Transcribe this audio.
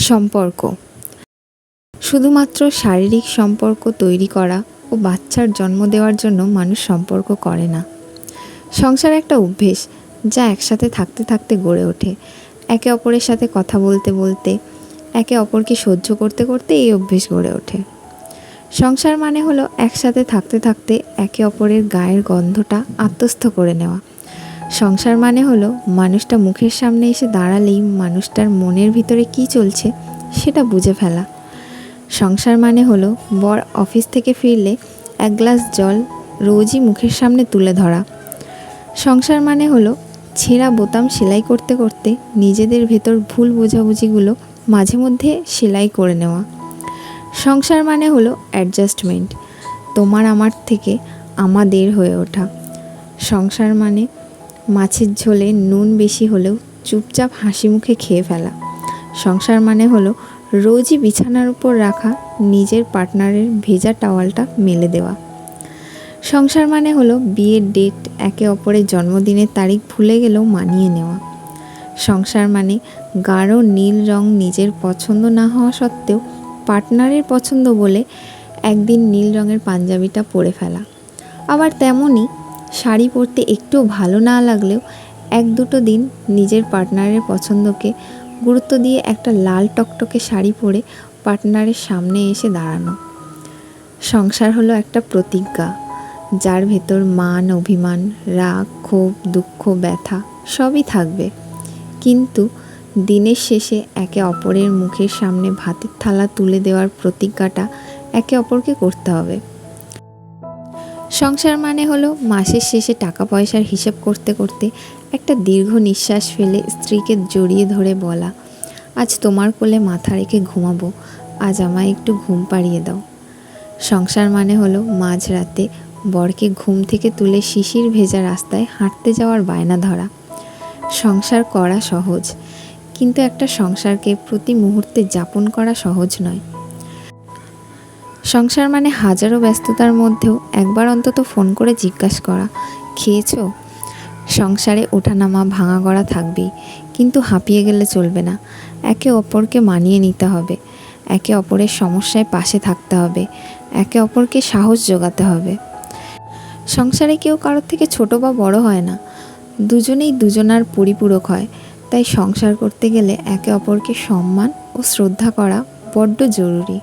সম্পর্ক শুধুমাত্র শারীরিক সম্পর্ক তৈরি করা ও বাচ্চার জন্ম দেওয়ার জন্য মানুষ সম্পর্ক করে না। সংসার একটা অভ্যেস, যা একসাথে থাকতে থাকতে গড়ে ওঠে। একে অপরের সাথে কথা বলতে বলতে, একে অপরকে সহ্য করতে করতে এই অভ্যেস গড়ে ওঠে। সংসার মানে হলো একসাথে থাকতে থাকতে একে অপরের গায়ের গন্ধটা আত্মস্থ করে নেওয়া। সংসার মানে হলো মানুষটা মুখের সামনে এসে দাঁড়ালেই মানুষটার মনের ভিতরে কী চলছে সেটা বুঝে ফেলা। সংসার মানে হলো বর অফিস থেকে ফিরলে এক গ্লাস জল রোজই মুখের সামনে তুলে ধরা। সংসার মানে হলো ছেঁড়া বোতাম সেলাই করতে করতে নিজেদের ভেতর ভুল বোঝাবুঝিগুলো মাঝে মধ্যে সেলাই করে নেওয়া। সংসার মানে হলো অ্যাডজাস্টমেন্ট, তোমার আমার থেকে আমাদের হয়ে ওঠা। সংসার মানে মাছের ঝোলে নুন বেশি হলেও চুপচাপ হাসি মুখে খেয়ে ফেলা। সংসার মানে হলো রোজই বিছানার উপর রাখা নিজের পার্টনারের ভেজা টাওয়ালটা মেলে দেওয়া। সংসার মানে হলো বিয়ের ডেট, একে অপরের জন্মদিনের তারিখ ভুলে গেলেও মানিয়ে নেওয়া। সংসার মানে গাঢ় নীল রং নিজের পছন্দ না হওয়া সত্ত্বেও পার্টনারের পছন্দ বলে একদিন নীল রঙের পাঞ্জাবিটা পরে ফেলা। আবার তেমনই শাড়ি পরতে একটুও ভালো না লাগলেও এক দুটো দিন নিজের পার্টনারের পছন্দকে গুরুত্ব দিয়ে একটা লাল টকটকে শাড়ি পরে পার্টনারের সামনে এসে দাঁড়ানো। সংসার হলো একটা প্রতিজ্ঞা, যার ভেতর মান, অভিমান, রাগ, ক্ষোভ, দুঃখ, ব্যথা সবই থাকবে, কিন্তু দিনের শেষে একে অপরের মুখের সামনে ভাতের থালা তুলে দেওয়ার প্রতিজ্ঞাটা একে অপরকে করতে হবে। সংসার মানে হলো মাসের শেষে টাকা পয়সার হিসেব করতে করতে একটা দীর্ঘ নিঃশ্বাস ফেলে স্ত্রীকে জড়িয়ে ধরে বলা, আজ তোমার কোলে মাথা রেখে ঘুমাবো, আজ আমায় একটু ঘুম পাড়িয়ে দাও। সংসার মানে হলো মাঝরাতে বরকে ঘুম থেকে তুলে শিশির ভেজা রাস্তায় হাঁটতে যাওয়ার বায়না ধরা। সংসার করা সহজ, কিন্তু একটা সংসারকে প্রতি মুহূর্তে যাপন করা সহজ নয়। সংসার মানে হাজারো ব্যস্ততার মধ্যেও একবার অন্তত ফোন করে জিজ্ঞাসা করা, খেয়েছো? সংসারে ওঠানামা ভাঙা গড়া থাকবেই, কিন্তু হাঁপিয়ে গেলে চলবে না। একে অপরকে মানিয়ে নিতে হবে, একে অপরের সমস্যায় পাশে থাকতে হবে, একে অপরকে সাহস জোগাতে হবে। সংসারে কেউ কারোর থেকে ছোট বা বড় হয় না, দুজনেই দুজনার পরিপূরক হয়। তাই সংসার করতে গেলে একে অপরকে সম্মান ও শ্রদ্ধা করা বড্ড জরুরি।